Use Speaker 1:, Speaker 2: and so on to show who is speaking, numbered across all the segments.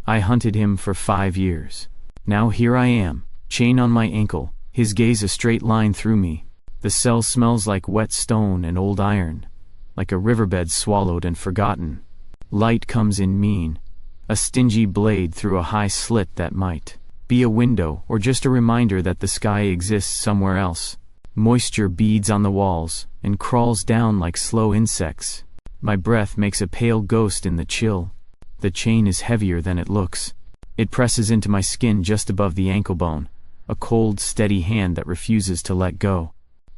Speaker 1: I hunted him for 5 years. Now here I am, chain on my ankle, his gaze a straight line through me. The cell smells like wet stone and old iron, like a riverbed swallowed and forgotten. Light comes in mean, a stingy blade through a high slit that might be a window or just a reminder that the sky exists somewhere else. Moisture beads on the walls and crawls down like slow insects. My breath makes a pale ghost in the chill. The chain is heavier than it looks. It presses into my skin just above the ankle bone, a cold, steady hand that refuses to let go.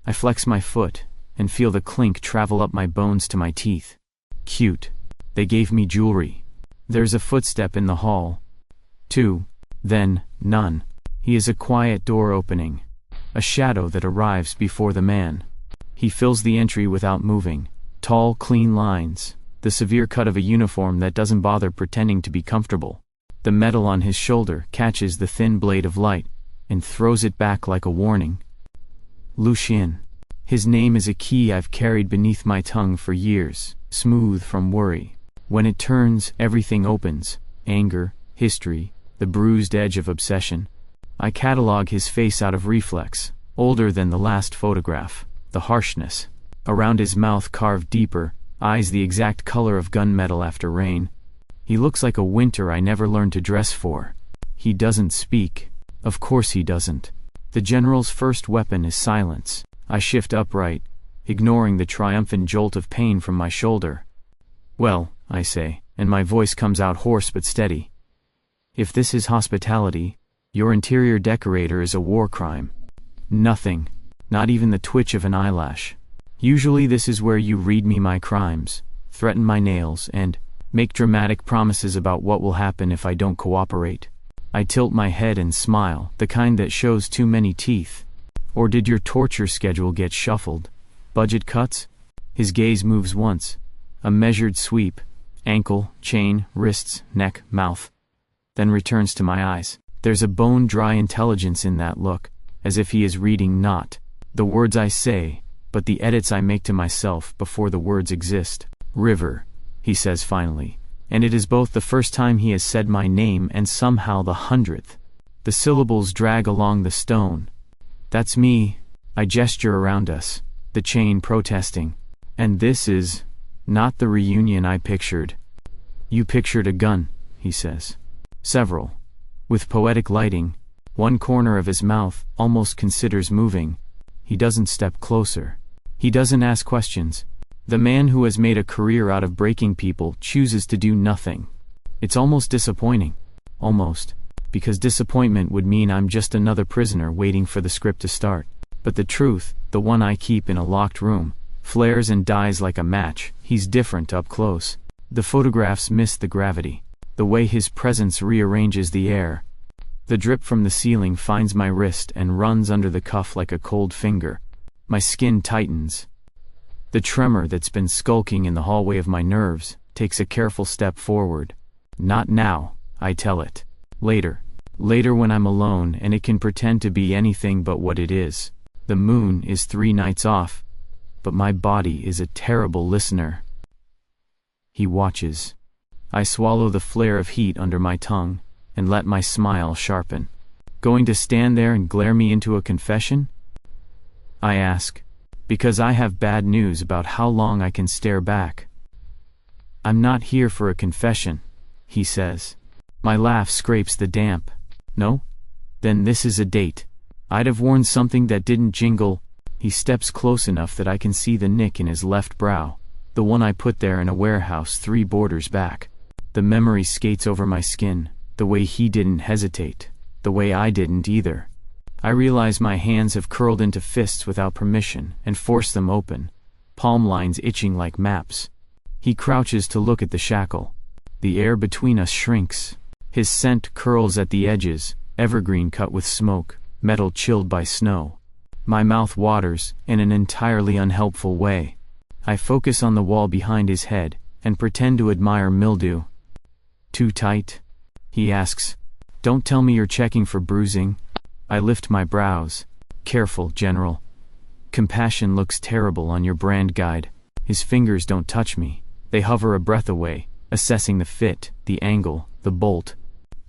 Speaker 1: I flex my foot and feel the clink travel up my bones to my teeth. Cute. They gave me jewelry. There's a footstep in the hall. 2. Then, none. He is a quiet door opening. A shadow that arrives before the man. He fills the entry without moving. Tall, clean lines. The severe cut of a uniform that doesn't bother pretending to be comfortable. The metal on his shoulder catches the thin blade of light and throws it back like a warning. Lucian. His name is a key I've carried beneath my tongue for years, smooth from worry. When it turns, everything opens. Anger, history, the bruised edge of obsession. I catalog his face out of reflex, older than the last photograph. The harshness. Around his mouth carved deeper, eyes the exact color of gunmetal after rain. He looks like a winter I never learned to dress for. He doesn't speak. Of course he doesn't. The general's first weapon is silence. I shift upright, ignoring the triumphant jolt of pain from my shoulder. Well, I say, and my voice comes out hoarse but steady. If this is hospitality, your interior decorator is a war crime. Nothing. Not even the twitch of an eyelash. Usually this is where you read me my crimes, threaten my nails, and make dramatic promises about what will happen if I don't cooperate. I tilt my head and smile, the kind that shows too many teeth. Or did your torture schedule get shuffled? Budget cuts? His gaze moves once. A measured sweep. Ankle, chain, wrists, neck, mouth. Then returns to my eyes. There's a bone-dry intelligence in that look, as if he is reading not the words I say, but the edits I make to myself before the words exist. River, he says finally, and it is both the first time he has said my name and somehow the 100th. The syllables drag along the stone. That's me. I gesture around us, the chain protesting. And this is not the reunion I pictured. You pictured a gun, he says. Several. With poetic lighting. One corner of his mouth almost considers moving. He doesn't step closer. He doesn't ask questions. The man who has made a career out of breaking people chooses to do nothing. It's almost disappointing. Almost. Because disappointment would mean I'm just another prisoner waiting for the script to start. But the truth, the one I keep in a locked room, flares and dies like a match. He's different up close. The photographs miss the gravity. The way his presence rearranges the air. The drip from the ceiling finds my wrist and runs under the cuff like a cold finger. My skin tightens. The tremor that's been skulking in the hallway of my nerves takes a careful step forward. Not now, I tell it. Later. Later when I'm alone and it can pretend to be anything but what it is. The moon is 3 nights off, but my body is a terrible listener. He watches. I swallow the flare of heat under my tongue and let my smile sharpen. Going to stand there and glare me into a confession? I ask, because I have bad news about how long I can stare back. I'm not here for a confession, he says. My laugh scrapes the damp. No? Then this is a date. I'd have worn something that didn't jingle. He steps close enough that I can see the nick in his left brow, the one I put there in a warehouse 3 borders back. The memory skates over my skin, the way he didn't hesitate, the way I didn't either. I realize my hands have curled into fists without permission and force them open, palm lines itching like maps. He crouches to look at the shackle. The air between us shrinks. His scent curls at the edges, evergreen cut with smoke, metal chilled by snow. My mouth waters in an entirely unhelpful way. I focus on the wall behind his head and pretend to admire mildew. Too tight? He asks. Don't tell me you're checking for bruising. I lift my brows. Careful, General. Compassion looks terrible on your brand guide. His fingers don't touch me. They hover a breath away, assessing the fit, the angle, the bolt.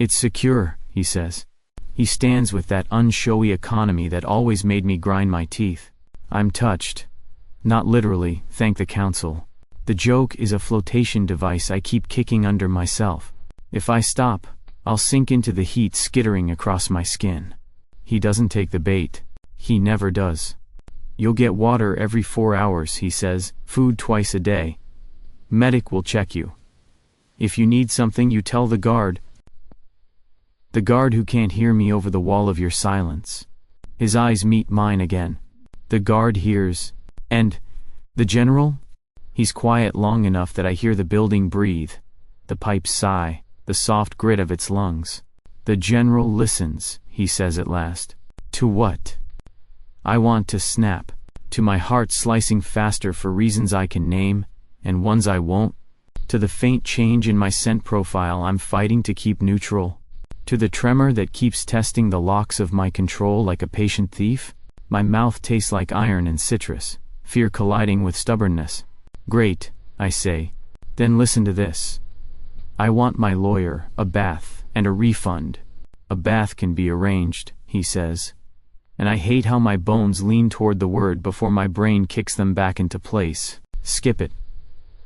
Speaker 1: It's secure, he says. He stands with that unshowy economy that always made me grind my teeth. I'm touched. Not literally, thank the council. The joke is a flotation device I keep kicking under myself. If I stop, I'll sink into the heat skittering across my skin. He doesn't take the bait. He never does. You'll get water every 4 hours, he says, food twice a day. Medic will check you. If you need something, you tell the guard. The guard who can't hear me over the wall of your silence. His eyes meet mine again. The guard hears. And the general? He's quiet long enough that I hear the building breathe, the pipes sigh, the soft grit of its lungs. The general listens, he says at last. To what? I want to snap. To my heart slicing faster for reasons I can name, and ones I won't. To the faint change in my scent profile I'm fighting to keep neutral. To the tremor that keeps testing the locks of my control like a patient thief. My mouth tastes like iron and citrus, fear colliding with stubbornness. Great, I say. Then listen to this. I want my lawyer, a bath, and a refund. A bath can be arranged, he says. And I hate how my bones lean toward the word before my brain kicks them back into place. Skip it.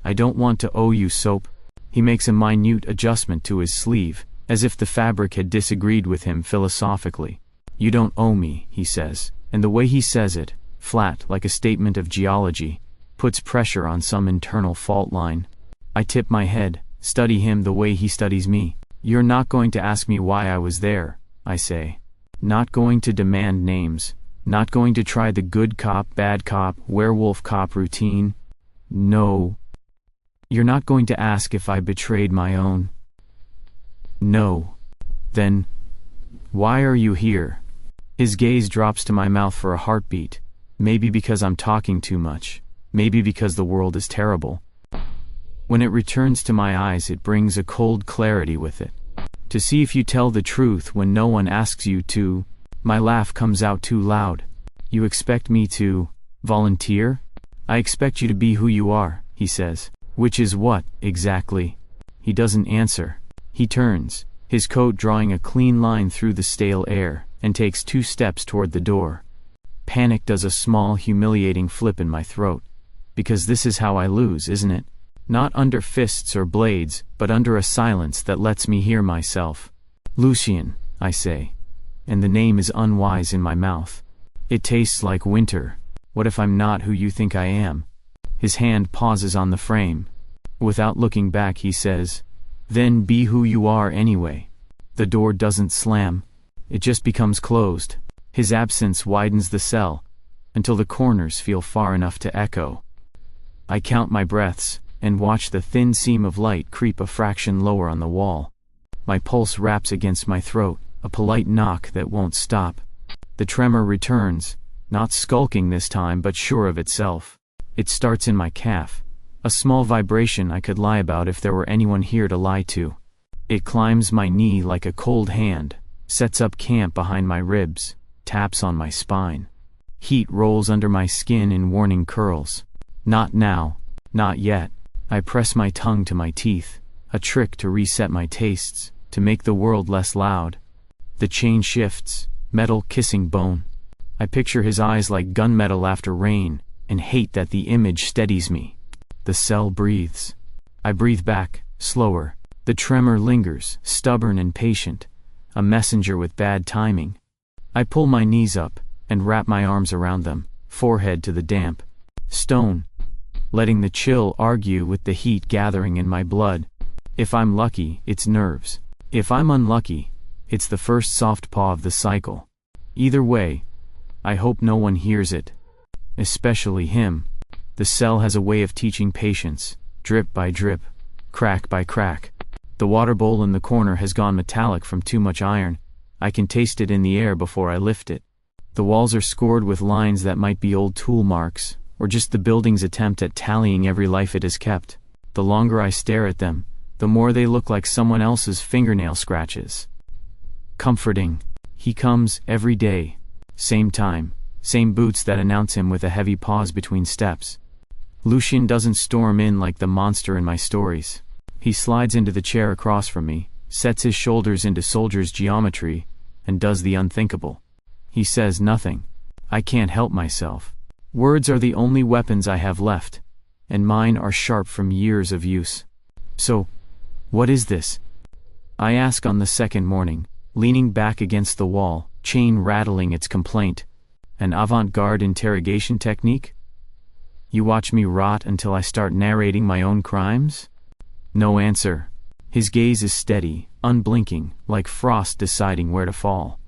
Speaker 1: I don't want to owe you soap. He makes a minute adjustment to his sleeve, as if the fabric had disagreed with him philosophically. You don't owe me, he says, and the way he says it, flat like a statement of geology, puts pressure on some internal fault line. I tip my head, study him the way he studies me. You're not going to ask me why I was there, I say. Not going to demand names. Not going to try the good cop, bad cop, werewolf cop routine. No. You're not going to ask if I betrayed my own. No. Then, why are you here? His gaze drops to my mouth for a heartbeat. Maybe because I'm talking too much. Maybe because the world is terrible. When it returns to my eyes, it brings a cold clarity with it. To see if you tell the truth when no one asks you to. My laugh comes out too loud. You expect me to volunteer? I expect you to be who you are, he says. Which is what, exactly? He doesn't answer. He turns, his coat drawing a clean line through the stale air, and takes 2 steps toward the door. Panic does a small, humiliating flip in my throat. Because this is how I lose, isn't it? Not under fists or blades, but under a silence that lets me hear myself. Lucian, I say. And the name is unwise in my mouth. It tastes like winter. What if I'm not who you think I am? His hand pauses on the frame. Without looking back, he says, then be who you are anyway. The door doesn't slam. It just becomes closed. His absence widens the cell, until the corners feel far enough to echo. I count my breaths, and watch the thin seam of light creep a fraction lower on the wall. My pulse raps against my throat, a polite knock that won't stop. The tremor returns, not skulking this time but sure of itself. It starts in my calf, a small vibration I could lie about if there were anyone here to lie to. It climbs my knee like a cold hand, sets up camp behind my ribs, taps on my spine. Heat rolls under my skin in warning curls. Not now, not yet. I press my tongue to my teeth, a trick to reset my tastes, to make the world less loud. The chain shifts, metal kissing bone. I picture his eyes like gunmetal after rain, and hate that the image steadies me. The cell breathes. I breathe back, slower. The tremor lingers, stubborn and patient, a messenger with bad timing. I pull my knees up, and wrap my arms around them, forehead to the damp stone, letting the chill argue with the heat gathering in my blood. If I'm lucky, it's nerves. If I'm unlucky, it's the first soft paw of the cycle. Either way, I hope no one hears it. Especially him. The cell has a way of teaching patience, drip by drip, crack by crack. The water bowl in the corner has gone metallic from too much iron. I can taste it in the air before I lift it. The walls are scored with lines that might be old tool marks, or just the building's attempt at tallying every life it has kept. The longer I stare at them, the more they look like someone else's fingernail scratches. Comforting. He comes every day. Same time, same boots that announce him with a heavy pause between steps. Lucian doesn't storm in like the monster in my stories. He slides into the chair across from me, sets his shoulders into soldier's geometry, and does the unthinkable. He says nothing. I can't help myself. Words are the only weapons I have left, and mine are sharp from years of use. So, what is this? I ask on the second morning, leaning back against the wall, chain rattling its complaint. An avant-garde interrogation technique? You watch me rot until I start narrating my own crimes? No answer. His gaze is steady, unblinking, like frost deciding where to fall.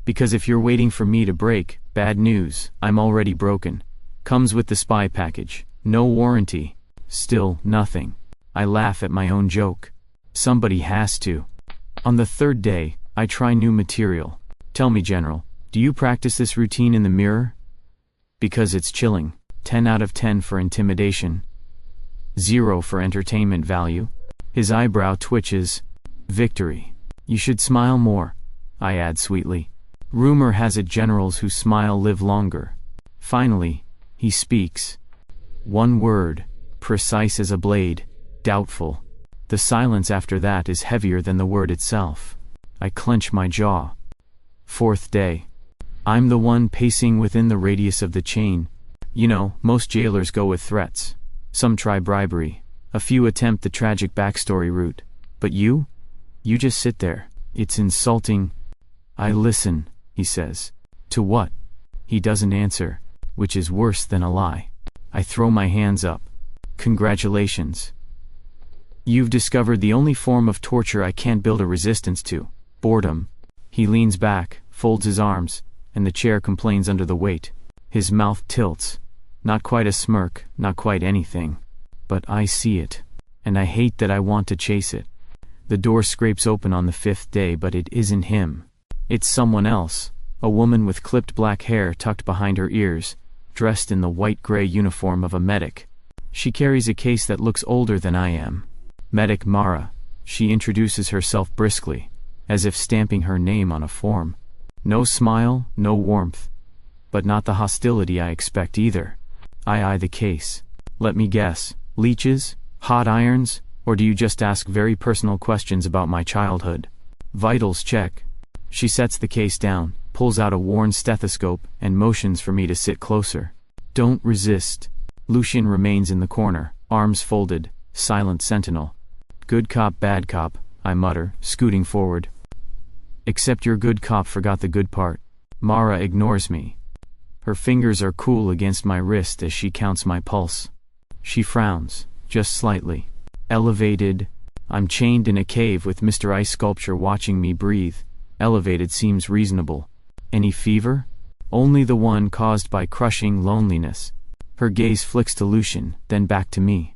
Speaker 1: Because if you're waiting for me to break, bad news, I'm already broken. Comes with the spy package. No warranty. Still, nothing. I laugh at my own joke. Somebody has to. On the third day, I try new material. Tell me, General, do you practice this routine in the mirror? Because it's chilling. 10 out of 10 for intimidation. 0 for entertainment value. His eyebrow twitches. Victory. You should smile more, I add sweetly. Rumor has it generals who smile live longer. Finally, he speaks. One word, precise as a blade, doubtful. The silence after that is heavier than the word itself. I clench my jaw. Fourth day. I'm the one pacing within the radius of the chain. You know, most jailers go with threats. Some try bribery. A few attempt the tragic backstory route. But you? You just sit there. It's insulting. I listen, he says. To what? He doesn't answer, which is worse than a lie. I throw my hands up. Congratulations. You've discovered the only form of torture I can't build a resistance to. Boredom. He leans back, folds his arms, and the chair complains under the weight. His mouth tilts. Not quite a smirk, not quite anything. But I see it. And I hate that I want to chase it. The door scrapes open on the 5th day, but it isn't him. It's someone else. A woman with clipped black hair tucked behind her ears, dressed in the white-gray uniform of a medic. She carries a case that looks older than I am. Medic Mara. She introduces herself briskly, as if stamping her name on a form. No smile, no warmth. But not the hostility I expect either. I eye the case. Let me guess, leeches, hot irons, or do you just ask very personal questions about my childhood? Vitals check. She sets the case down, pulls out a worn stethoscope, and motions for me to sit closer. Don't resist. Lucian remains in the corner, arms folded, silent sentinel. Good cop, bad cop, I mutter, scooting forward. Except your good cop forgot the good part. Mara ignores me. Her fingers are cool against my wrist as she counts my pulse. She frowns, just slightly. Elevated. I'm chained in a cave with Mr. Ice Sculpture watching me breathe. Elevated seems reasonable. Any fever? Only the one caused by crushing loneliness. Her gaze flicks to Lucian, then back to me.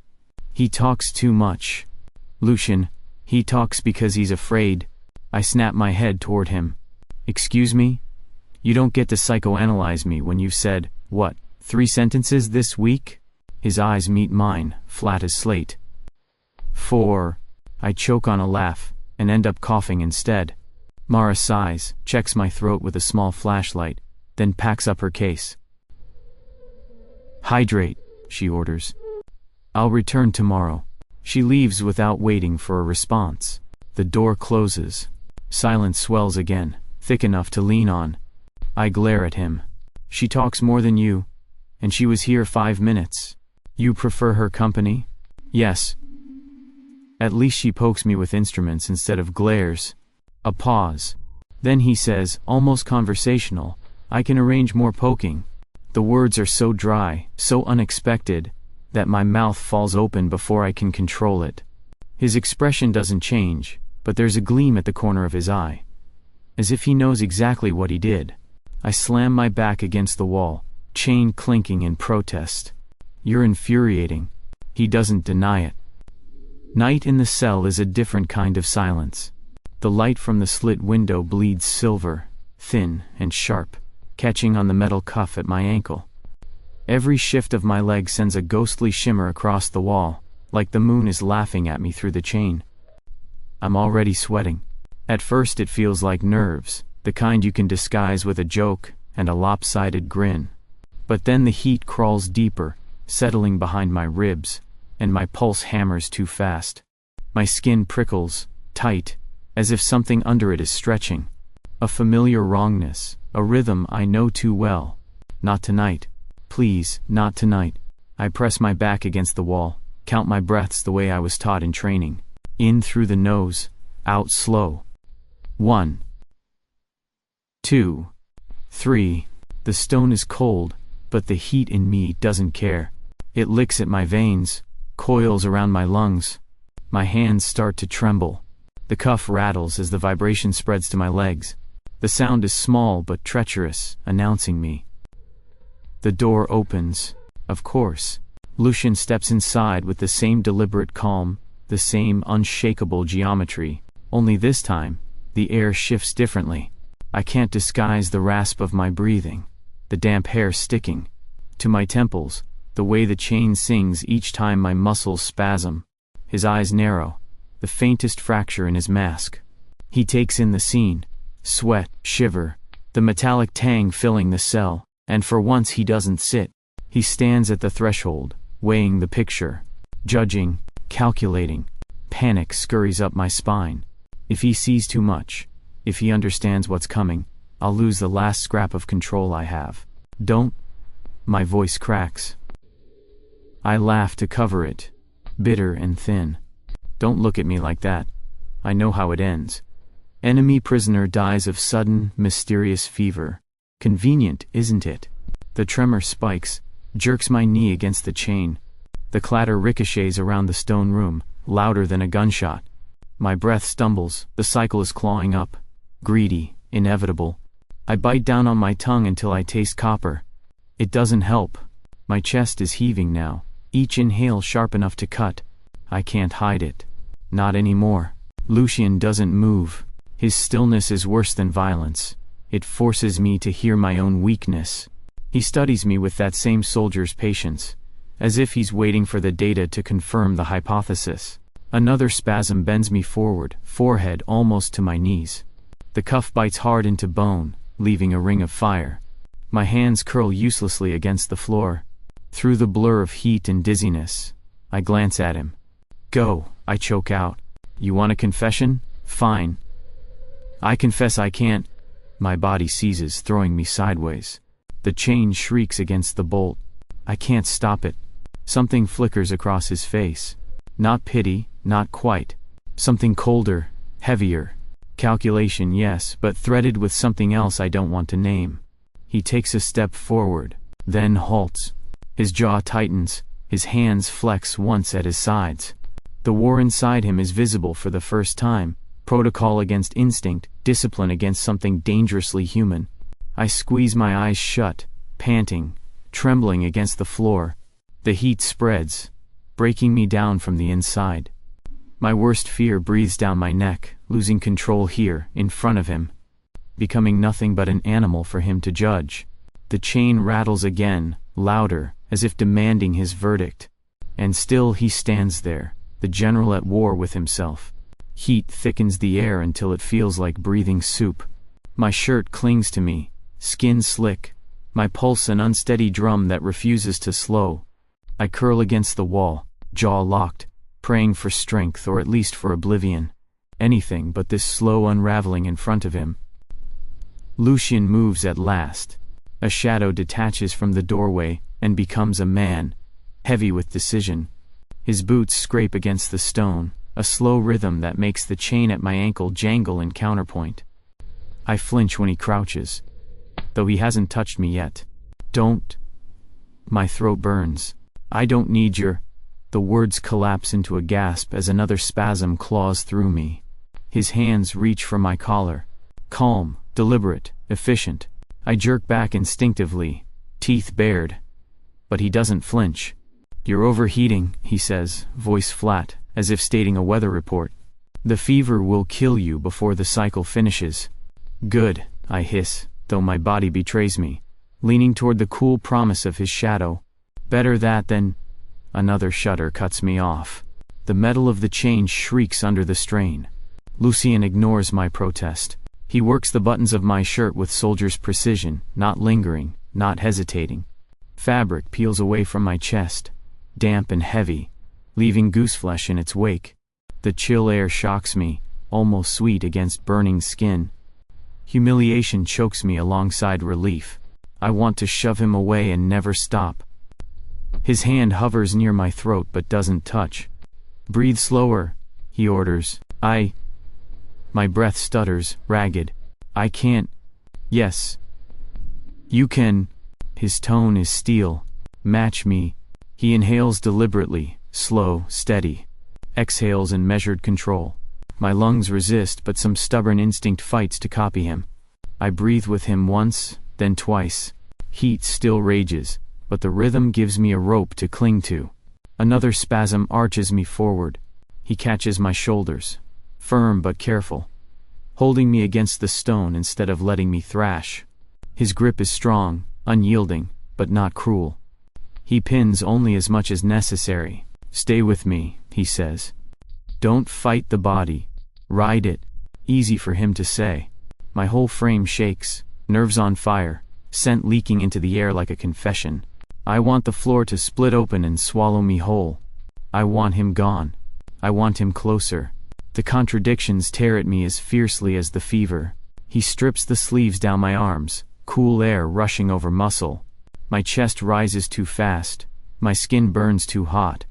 Speaker 1: He talks too much. Lucian, he talks because he's afraid. I snap my head toward him. Excuse me? You don't get to psychoanalyze me when you've said, what, 3 sentences this week? His eyes meet mine, flat as slate. 4. I choke on a laugh, and end up coughing instead. Mara sighs, checks my throat with a small flashlight, then packs up her case. Hydrate, she orders. I'll return tomorrow. She leaves without waiting for a response. The door closes. Silence swells again, thick enough to lean on. I glare at him. She talks more than you, and she was here 5 minutes. You prefer her company? Yes. At least she pokes me with instruments instead of glares. A pause. Then he says, almost conversational, I can arrange more poking. The words are so dry, so unexpected, that my mouth falls open before I can control it. His expression doesn't change, but there's a gleam at the corner of his eye. As if he knows exactly what he did. I slam my back against the wall, chain clinking in protest. You're infuriating. He doesn't deny it. Night in the cell is a different kind of silence. The light from the slit window bleeds silver, thin and sharp, catching on the metal cuff at my ankle. Every shift of my leg sends a ghostly shimmer across the wall, like the moon is laughing at me through the chain. I'm already sweating. At first it feels like nerves, the kind you can disguise with a joke and a lopsided grin. But then the heat crawls deeper, settling behind my ribs, and my pulse hammers too fast. My skin prickles, tight, as if something under it is stretching. A familiar wrongness, a rhythm I know too well. Not tonight. Please, not tonight. I press my back against the wall, count my breaths the way I was taught in training. In through the nose, out slow. 1, 2, 3. The stone is cold, but the heat in me doesn't care. It licks at my veins, coils around my lungs. My hands start to tremble. The cuff rattles as the vibration spreads to my legs. The sound is small but treacherous, announcing me. The door opens. Of course. Lucian steps inside with the same deliberate calm, the same unshakable geometry. Only this time, the air shifts differently. I can't disguise the rasp of my breathing, the damp hair sticking to my temples, the way the chain sings each time my muscles spasm. His eyes narrow, the faintest fracture in his mask. He takes in the scene, sweat, shiver, the metallic tang filling the cell, and for once he doesn't sit. He stands at the threshold, weighing the picture, judging, calculating. Panic scurries up my spine. If he sees too much, if he understands what's coming, I'll lose the last scrap of control I have. Don't. My voice cracks. I laugh to cover it, bitter and thin. Don't look at me like that. I know how it ends. Enemy prisoner dies of sudden, mysterious fever. Convenient, isn't it? The tremor spikes, jerks my knee against the chain. The clatter ricochets around the stone room, louder than a gunshot. My breath stumbles, the cycle is clawing up. Greedy, inevitable. I bite down on my tongue until I taste copper. It doesn't help. My chest is heaving now, each inhale sharp enough to cut. I can't hide it. Not anymore. Lucian doesn't move. His stillness is worse than violence. It forces me to hear my own weakness. He studies me with that same soldier's patience, as if he's waiting for the data to confirm the hypothesis. Another spasm bends me forward, forehead almost to my knees. The cuff bites hard into bone, leaving a ring of fire. My hands curl uselessly against the floor. Through the blur of heat and dizziness, I glance at him. Go, I choke out. You want a confession? Fine. I confess I can't. My body seizes, throwing me sideways. The chain shrieks against the bolt. I can't stop it. Something flickers across his face. Not pity, not quite. Something colder, heavier. Calculation, yes, but threaded with something else I don't want to name. He takes a step forward, then halts. His jaw tightens, his hands flex once at his sides. The war inside him is visible for the first time. Protocol against instinct, discipline against something dangerously human. I squeeze my eyes shut, panting, trembling against the floor. The heat spreads, breaking me down from the inside. My worst fear breathes down my neck, losing control here, in front of him. Becoming nothing but an animal for him to judge. The chain rattles again, louder, as if demanding his verdict. And still he stands there, the general at war with himself. Heat thickens the air until it feels like breathing soup. My shirt clings to me, skin slick, my pulse an unsteady drum that refuses to slow. I curl against the wall, jaw locked, praying for strength or at least for oblivion. Anything but this slow unraveling in front of him. Lucian moves at last. A shadow detaches from the doorway and becomes a man, heavy with decision. His boots scrape against the stone, a slow rhythm that makes the chain at my ankle jangle in counterpoint. I flinch when he crouches, though he hasn't touched me yet. Don't. My throat burns. I don't need your. The words collapse into a gasp as another spasm claws through me. His hands reach for my collar. Calm, deliberate, efficient. I jerk back instinctively, teeth bared. But he doesn't flinch. You're overheating, he says, voice flat, as if stating a weather report. The fever will kill you before the cycle finishes. Good, I hiss, though my body betrays me, leaning toward the cool promise of his shadow. Better that than. Another shudder cuts me off. The metal of the chain shrieks under the strain. Lucian ignores my protest. He works the buttons of my shirt with soldier's precision, not lingering, not hesitating. Fabric peels away from my chest, damp and heavy, leaving gooseflesh in its wake. The chill air shocks me, almost sweet against burning skin. Humiliation chokes me alongside relief. I want to shove him away and never stop. His hand hovers near my throat but doesn't touch. "Breathe slower," he orders. My breath stutters, ragged. "I can't." "Yes. You can." His tone is steel. "Match me." He inhales deliberately, slow, steady. Exhales in measured control. My lungs resist, but some stubborn instinct fights to copy him. I breathe with him once, then twice. Heat still rages, but the rhythm gives me a rope to cling to. Another spasm arches me forward. He catches my shoulders, firm but careful, holding me against the stone instead of letting me thrash. His grip is strong, unyielding, but not cruel. He pins only as much as necessary. "Stay with me," he says. "Don't fight the body. Ride it." Easy for him to say. My whole frame shakes, nerves on fire, scent leaking into the air like a confession. I want the floor to split open and swallow me whole. I want him gone. I want him closer. The contradictions tear at me as fiercely as the fever. He strips the sleeves down my arms, cool air rushing over muscle. My chest rises too fast. My skin burns too hot.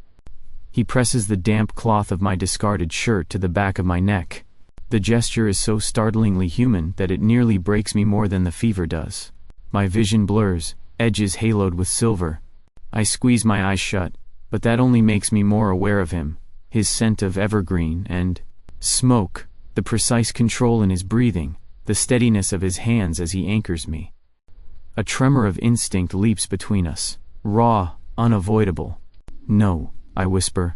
Speaker 1: He presses the damp cloth of my discarded shirt to the back of my neck. The gesture is so startlingly human that it nearly breaks me more than the fever does. My vision blurs, edges haloed with silver. I squeeze my eyes shut, but that only makes me more aware of him, his scent of evergreen and smoke, the precise control in his breathing, the steadiness of his hands as he anchors me. A tremor of instinct leaps between us, raw, unavoidable. "No," I whisper.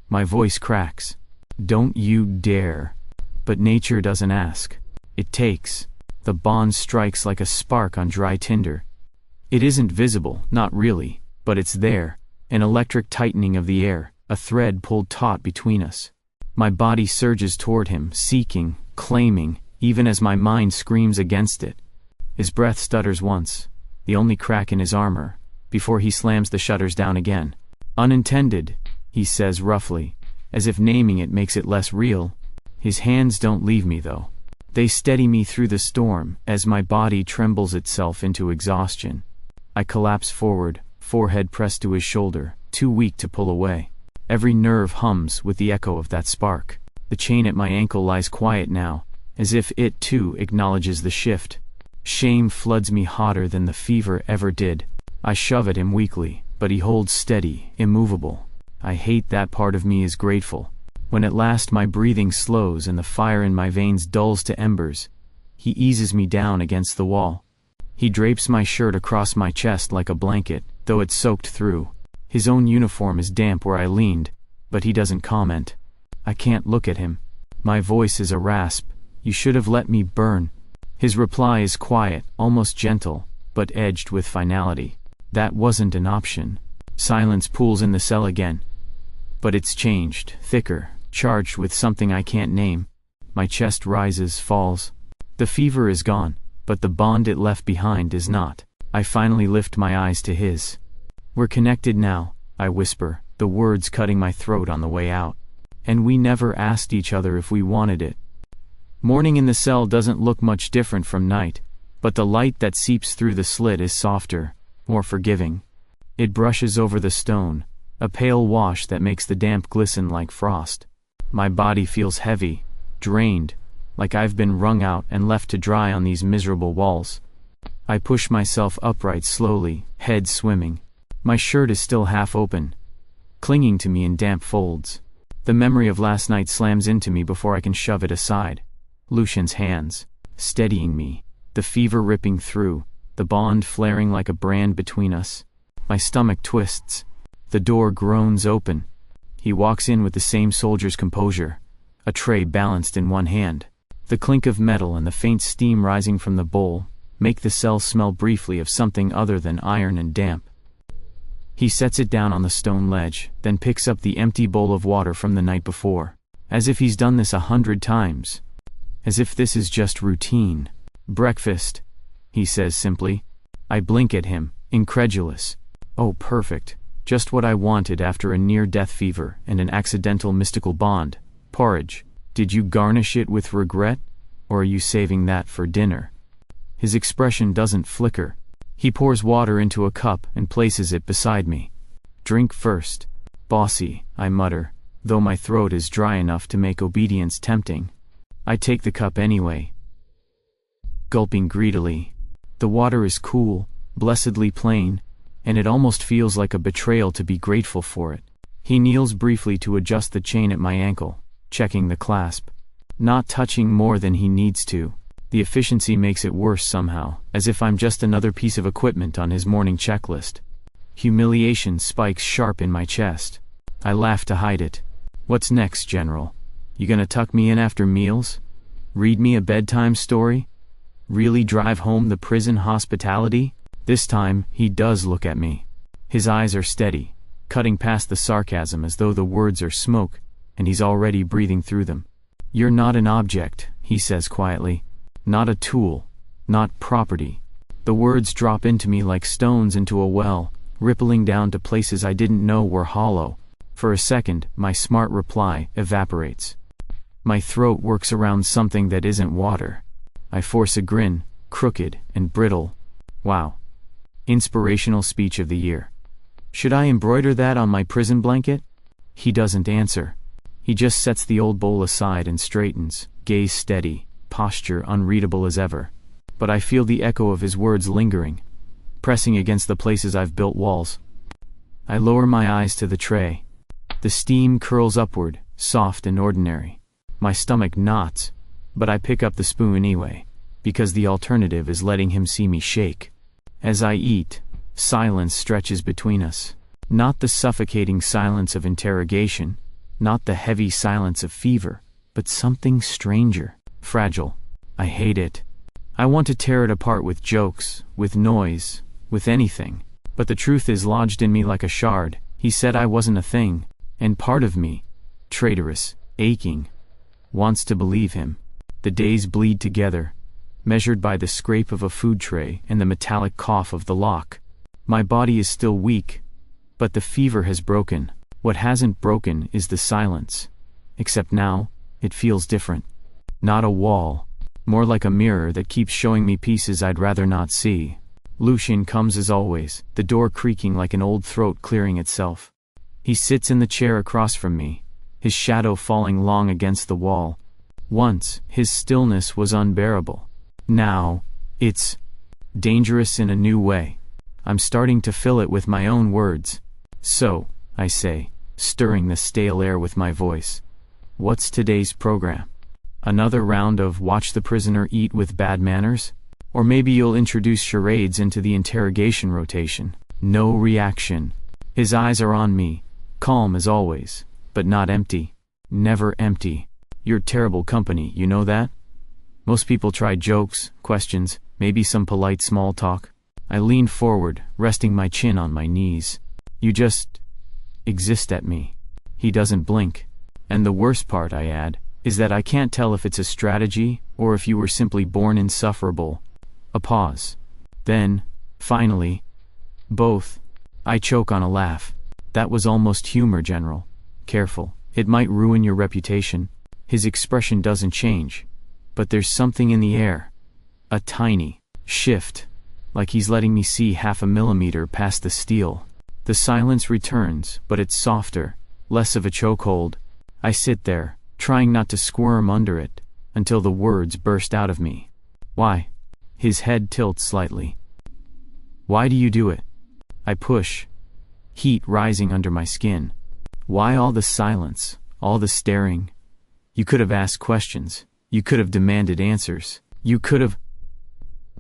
Speaker 1: My voice cracks. "Don't you dare." But nature doesn't ask. It takes. The bond strikes like a spark on dry tinder. It isn't visible, not really, but it's there, an electric tightening of the air, a thread pulled taut between us. My body surges toward him, seeking, claiming, even as my mind screams against it. His breath stutters once, the only crack in his armor, before he slams the shutters down again. "Unintended," he says roughly, as if naming it makes it less real. His hands don't leave me though. They steady me through the storm as my body trembles itself into exhaustion. I collapse forward, forehead pressed to his shoulder, too weak to pull away. Every nerve hums with the echo of that spark. The chain at my ankle lies quiet now, as if it too acknowledges the shift. Shame floods me hotter than the fever ever did. I shove at him weakly, but he holds steady, immovable. I hate that part of me is grateful. When at last my breathing slows and the fire in my veins dulls to embers, he eases me down against the wall. He drapes my shirt across my chest like a blanket, though it's soaked through. His own uniform is damp where I leaned, but he doesn't comment. I can't look at him. My voice is a rasp. "You should have let me burn." His reply is quiet, almost gentle, but edged with finality. "That wasn't an option." Silence pools in the cell again. But it's changed, thicker, charged with something I can't name. My chest rises, falls. The fever is gone, but the bond it left behind is not. I finally lift my eyes to his. "We're connected now," I whisper, the words cutting my throat on the way out. "And we never asked each other if we wanted it." Morning in the cell doesn't look much different from night, but the light that seeps through the slit is softer, more forgiving. It brushes over the stone, a pale wash that makes the damp glisten like frost. My body feels heavy, drained, like I've been wrung out and left to dry on these miserable walls. I push myself upright slowly, head swimming. My shirt is still half open, clinging to me in damp folds. The memory of last night slams into me before I can shove it aside. Lucian's hands, steadying me, the fever ripping through, the bond flaring like a brand between us. My stomach twists. The door groans open. He walks in with the same soldier's composure, a tray balanced in one hand. The clink of metal and the faint steam rising from the bowl make the cell smell briefly of something other than iron and damp. He sets it down on the stone ledge, then picks up the empty bowl of water from the night before, as if he's done this 100 times. As if this is just routine. "Breakfast," he says simply. I blink at him, incredulous. Oh, perfect. Just what I wanted after a near-death fever and an accidental mystical bond. Porridge. Did you garnish it with regret, or are you saving that for dinner? His expression doesn't flicker. He pours water into a cup and places it beside me. Drink first. Bossy, I mutter, though my throat is dry enough to make obedience tempting. I take the cup anyway, gulping greedily. The water is cool, blessedly plain, and it almost feels like a betrayal to be grateful for it. He kneels briefly to adjust the chain at my ankle, checking the clasp. Not touching more than he needs to. The efficiency makes it worse somehow, as if I'm just another piece of equipment on his morning checklist. Humiliation spikes sharp in my chest. I laugh to hide it. What's next, General? You gonna tuck me in after meals? Read me a bedtime story? Really drive home the prison hospitality? This time, he does look at me. His eyes are steady, cutting past the sarcasm as though the words are smoke, and he's already breathing through them. You're not an object, he says quietly. Not a tool. Not property. The words drop into me like stones into a well, rippling down to places I didn't know were hollow. For a second, my smart reply evaporates. My throat works around something that isn't water. I force a grin, crooked and brittle. Wow. Inspirational speech of the year. Should I embroider that on my prison blanket? He doesn't answer. He just sets the old bowl aside and straightens, gaze steady, posture unreadable as ever. But I feel the echo of his words lingering, pressing against the places I've built walls. I lower my eyes to the tray. The steam curls upward, soft and ordinary. My stomach knots, but I pick up the spoon anyway, because the alternative is letting him see me shake. As I eat, silence stretches between us. Not the suffocating silence of interrogation, not the heavy silence of fever, but something stranger, fragile. I hate it. I want to tear it apart with jokes, with noise, with anything. But the truth is lodged in me like a shard. He said I wasn't a thing, and part of me, traitorous, aching, wants to believe him. The days bleed together, measured by the scrape of a food tray and the metallic cough of the lock. My body is still weak, but the fever has broken. What hasn't broken is the silence. Except now, it feels different. Not a wall, more like a mirror that keeps showing me pieces I'd rather not see. Lucian comes as always, the door creaking like an old throat clearing itself. He sits in the chair across from me, his shadow falling long against the wall. Once, his stillness was unbearable. Now, it's dangerous in a new way. I'm starting to fill it with my own words. So, I say, stirring the stale air with my voice. What's today's program? Another round of watch the prisoner eat with bad manners? Or maybe you'll introduce charades into the interrogation rotation. No reaction. His eyes are on me, calm as always, but not empty. Never empty. You're terrible company, you know that? Most people try jokes, questions, maybe some polite small talk. I lean forward, resting my chin on my knees. You just exist at me. He doesn't blink. And the worst part, I add, is that I can't tell if it's a strategy or if you were simply born insufferable. A pause. Then, finally, both. I choke on a laugh. That was almost humor, General. Careful. It might ruin your reputation. His expression doesn't change. But there's something in the air. A tiny shift. Like he's letting me see 0.5 millimeter past the steel. The silence returns, but it's softer, less of a chokehold. I sit there, trying not to squirm under it, until the words burst out of me. Why? His head tilts slightly. Why do you do it? I push, heat rising under my skin. Why all the silence, all the staring? You could have asked questions. You could have demanded answers. You could have...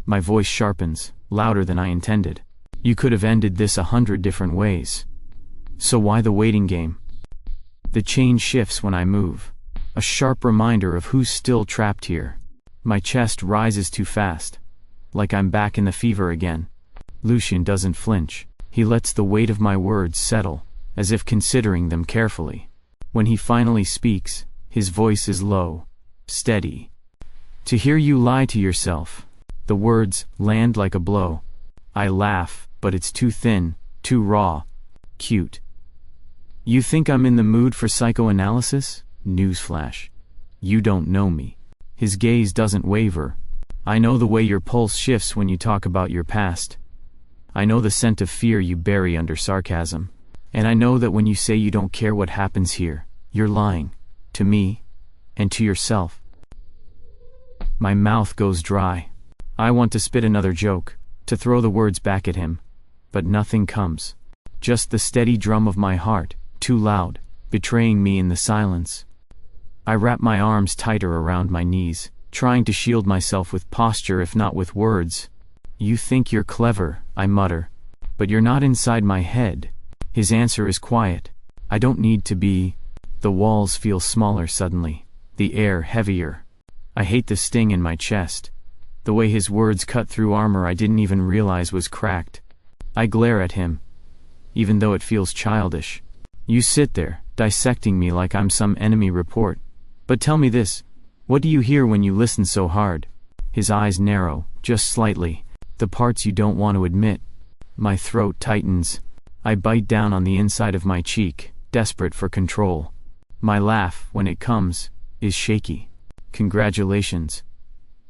Speaker 1: My voice sharpens, louder than I intended. You could have ended this 100 different ways. So why the waiting game? The chain shifts when I move. A sharp reminder of who's still trapped here. My chest rises too fast. Like I'm back in the fever again. Lucian doesn't flinch. He lets the weight of my words settle, as if considering them carefully. When he finally speaks, his voice is low, steady. To hear you lie to yourself. The words land like a blow. I laugh, but it's too thin, too raw. Cute. You think I'm in the mood for psychoanalysis? Newsflash. You don't know me. His gaze doesn't waver. I know the way your pulse shifts when you talk about your past. I know the scent of fear you bury under sarcasm. And I know that when you say you don't care what happens here, you're lying. To me. And to yourself. My mouth goes dry. I want to spit another joke, to throw the words back at him. But nothing comes. Just the steady drum of my heart, too loud, betraying me in the silence. I wrap my arms tighter around my knees, trying to shield myself with posture if not with words. You think you're clever, I mutter. But you're not inside my head. His answer is quiet. I don't need to be. The walls feel smaller suddenly, the air heavier. I hate the sting in my chest. The way his words cut through armor I didn't even realize was cracked. I glare at him, even though it feels childish. You sit there, dissecting me like I'm some enemy report. But tell me this, what do you hear when you listen so hard? His eyes narrow, just slightly, the parts you don't want to admit. My throat tightens. I bite down on the inside of my cheek, desperate for control. My laugh, when it comes, is shaky. Congratulations.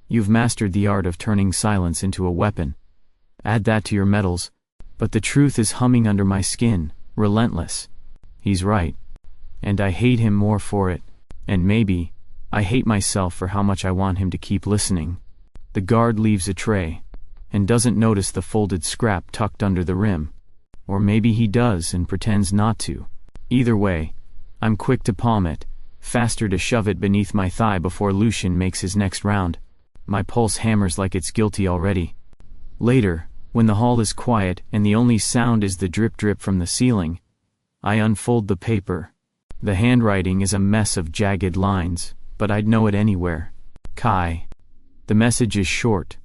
Speaker 1: You've mastered the art of turning silence into a weapon. Add that to your medals. But the truth is humming under my skin, relentless. He's right. And I hate him more for it. And maybe, I hate myself for how much I want him to keep listening. The guard leaves a tray, and doesn't notice the folded scrap tucked under the rim. Or maybe he does and pretends not to. Either way, I'm quick to palm it, faster to shove it beneath my thigh before Lucian makes his next round. My pulse hammers like it's guilty already. Later, when the hall is quiet and the only sound is the drip-drip from the ceiling, I unfold the paper. The handwriting is a mess of jagged lines, but I'd know it anywhere. Kai. The message is short,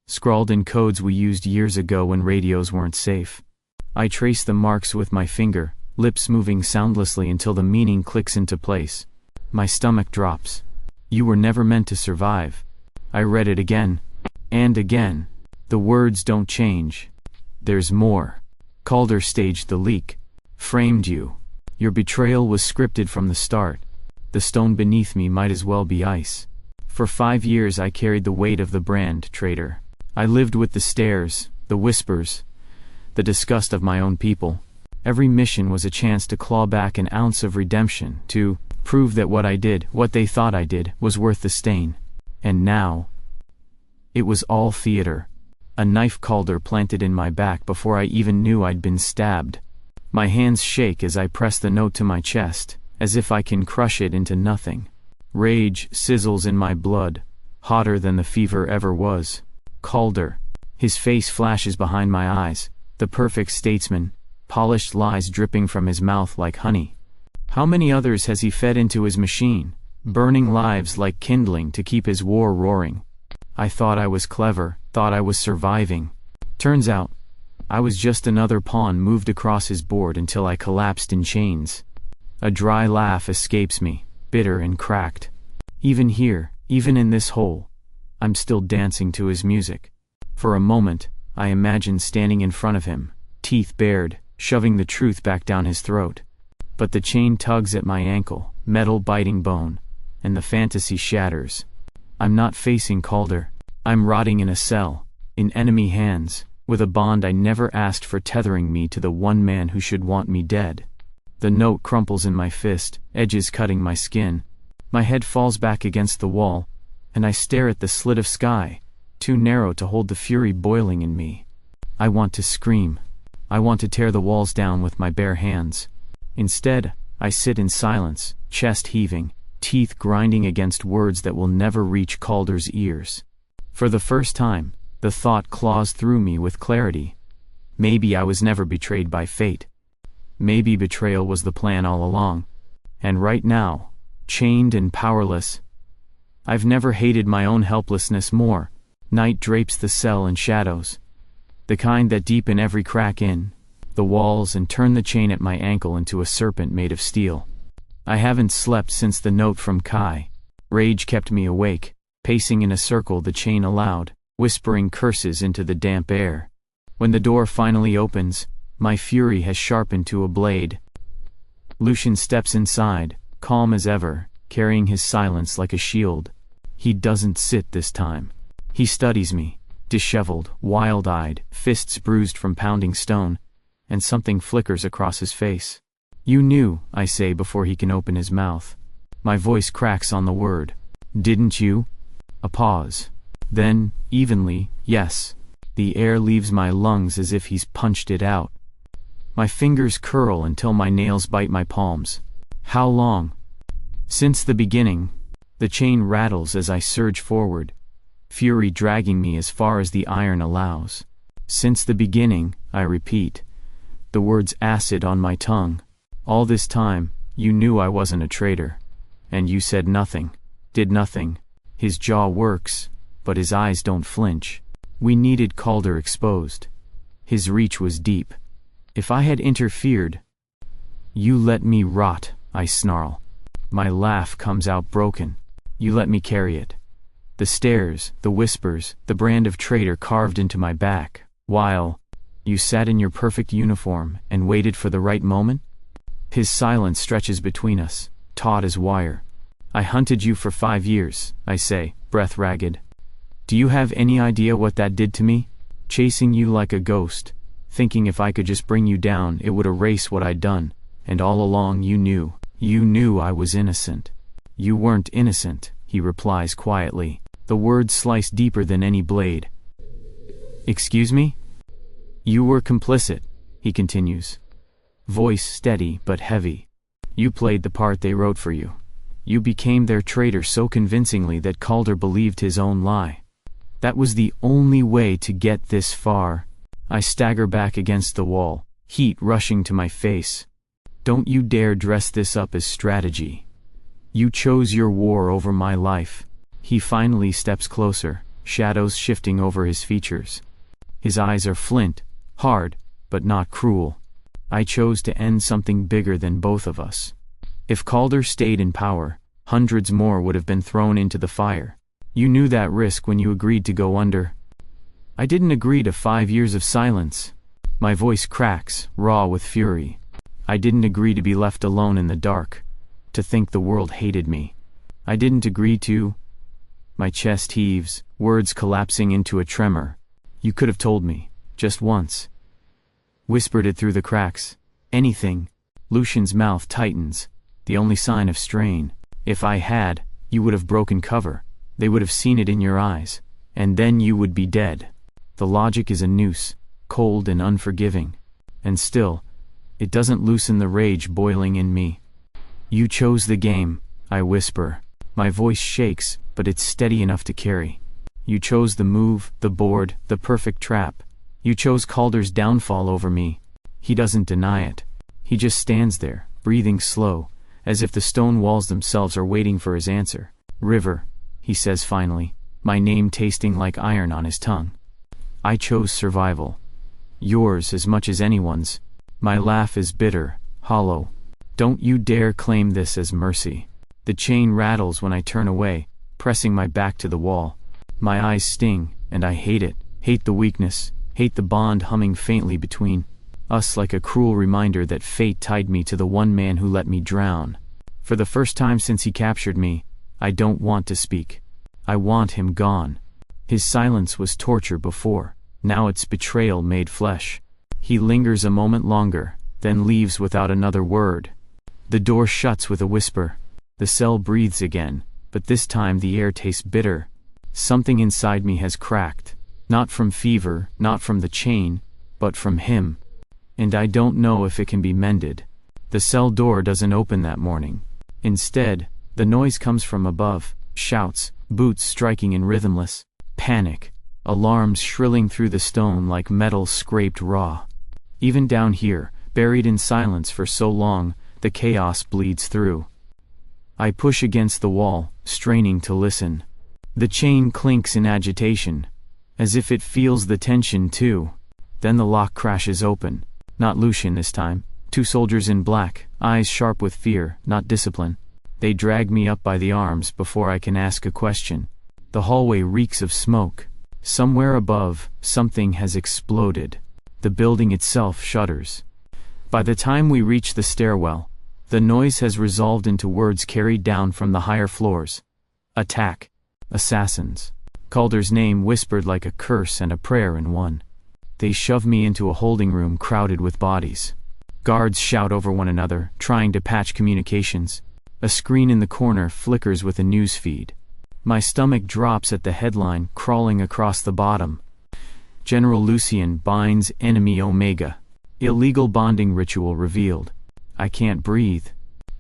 Speaker 1: scrawled in codes we used years ago when radios weren't safe. I trace the marks with my finger, lips moving soundlessly until the meaning clicks into place. My stomach drops. You were never meant to survive. I read it again. And again. The words don't change. There's more. Calder staged the leak. Framed you. Your betrayal was scripted from the start. The stone beneath me might as well be ice. For 5 years I carried the weight of the brand, traitor. I lived with the stares, the whispers, the disgust of my own people. Every mission was a chance to claw back an ounce of redemption, to prove that what I did, what they thought I did, was worth the stain. And now, it was all theater. A knife Calder planted in my back before I even knew I'd been stabbed. My hands shake as I press the note to my chest, as if I can crush it into nothing. Rage sizzles in my blood, hotter than the fever ever was. Calder. His face flashes behind my eyes, the perfect statesman, polished lies dripping from his mouth like honey. How many others has he fed into his machine, burning lives like kindling to keep his war roaring? I thought I was clever, thought I was surviving. Turns out, I was just another pawn moved across his board until I collapsed in chains. A dry laugh escapes me, bitter and cracked. Even here, even in this hole, I'm still dancing to his music. For a moment, I imagine standing in front of him, teeth bared, shoving the truth back down his throat. But the chain tugs at my ankle, metal biting bone, and the fantasy shatters. I'm not facing Calder. I'm rotting in a cell, in enemy hands, with a bond I never asked for tethering me to the one man who should want me dead. The note crumples in my fist, edges cutting my skin. My head falls back against the wall, and I stare at the slit of sky, too narrow to hold the fury boiling in me. I want to scream. I want to tear the walls down with my bare hands. Instead, I sit in silence, chest heaving, teeth grinding against words that will never reach Calder's ears. For the first time, the thought claws through me with clarity. Maybe I was never betrayed by fate. Maybe betrayal was the plan all along. And right now, chained and powerless, I've never hated my own helplessness more. Night drapes the cell in shadows, the kind that deepen every crack in the walls and turn the chain at my ankle into a serpent made of steel. I haven't slept since the note from Kai. Rage kept me awake, pacing in a circle the chain allowed, whispering curses into the damp air. When the door finally opens, my fury has sharpened to a blade. Lucian steps inside, calm as ever, carrying his silence like a shield. He doesn't sit this time. He studies me, disheveled, wild-eyed, fists bruised from pounding stone, and something flickers across his face. "You knew," I say before he can open his mouth. My voice cracks on the word. "Didn't you?" A pause. Then, evenly, "Yes." The air leaves my lungs as if he's punched it out. My fingers curl until my nails bite my palms. "How long?" "Since the beginning." The chain rattles as I surge forward, fury dragging me as far as the iron allows. "Since the beginning," I repeat, the words acid on my tongue. "All this time, you knew I wasn't a traitor. And you said nothing, did nothing." His jaw works, but his eyes don't flinch. We needed Calder exposed. His reach was deep. If I had interfered... "You let me rot," I snarl. My laugh comes out broken. "You let me carry it." The stares, the whispers, the brand of traitor carved into my back, while you sat in your perfect uniform and waited for the right moment? His silence stretches between us, taut as wire. "I hunted you for 5 years, I say, breath ragged. Do you have any idea what that did to me? Chasing you like a ghost, thinking if I could just bring you down it would erase what I'd done, and all along you knew I was innocent." "You weren't innocent," he replies quietly, the words slice deeper than any blade. "Excuse me?" "You were complicit," he continues, voice steady but heavy. "You played the part they wrote for you. You became their traitor so convincingly that Calder believed his own lie. That was the only way to get this far." I stagger back against the wall, heat rushing to my face. "Don't you dare dress this up as strategy. You chose your war over my life." He finally steps closer, shadows shifting over his features. His eyes are flint, hard, but not cruel. "I chose to end something bigger than both of us. If Calder stayed in power, hundreds more would have been thrown into the fire. You knew that risk when you agreed to go under." "I didn't agree to 5 years of silence." My voice cracks, raw with fury. "I didn't agree to be left alone in the dark, to think the world hated me. I didn't agree to..." My chest heaves, words collapsing into a tremor. "You could have told me, just once. Whispered it through the cracks. Anything." Lucian's mouth tightens, the only sign of strain. "If I had, you would have broken cover. They would have seen it in your eyes, and then you would be dead." The logic is a noose, cold and unforgiving. And still, it doesn't loosen the rage boiling in me. "You chose the game," I whisper. My voice shakes, but it's steady enough to carry. "You chose the move, the board, the perfect trap. You chose Calder's downfall over me." He doesn't deny it. He just stands there, breathing slow, as if the stone walls themselves are waiting for his answer. "River," he says finally, my name tasting like iron on his tongue. "I chose survival. Yours as much as anyone's." My laugh is bitter, hollow. "Don't you dare claim this as mercy." The chain rattles when I turn away, pressing my back to the wall. My eyes sting, and I hate it. Hate the weakness, hate the bond humming faintly between us like a cruel reminder that fate tied me to the one man who let me drown. For the first time since he captured me, I don't want to speak. I want him gone. His silence was torture before, now it's betrayal made flesh. He lingers a moment longer, then leaves without another word. The door shuts with a whisper. The cell breathes again, but this time the air tastes bitter. Something inside me has cracked. Not from fever, not from the chain, but from him. And I don't know if it can be mended. The cell door doesn't open that morning. Instead, the noise comes from above, shouts, boots striking in rhythmless panic, alarms shrilling through the stone like metal scraped raw. Even down here, buried in silence for so long, the chaos bleeds through. I push against the wall, straining to listen. The chain clinks in agitation, as if it feels the tension too. Then the lock crashes open. Not Lucian this time. 2 soldiers in black, eyes sharp with fear, not discipline. They drag me up by the arms before I can ask a question. The hallway reeks of smoke. Somewhere above, something has exploded. The building itself shudders. By the time we reach the stairwell, The noise has resolved into words carried down from the higher floors. Attack. Assassins. Calder's name whispered like a curse and a prayer in one. They shove me into a holding room crowded with bodies. Guards shout over one another, trying to patch communications. A screen in the corner flickers with a news feed. My stomach drops at the headline crawling across the bottom. General Lucian binds enemy Omega. Illegal bonding ritual revealed. I can't breathe.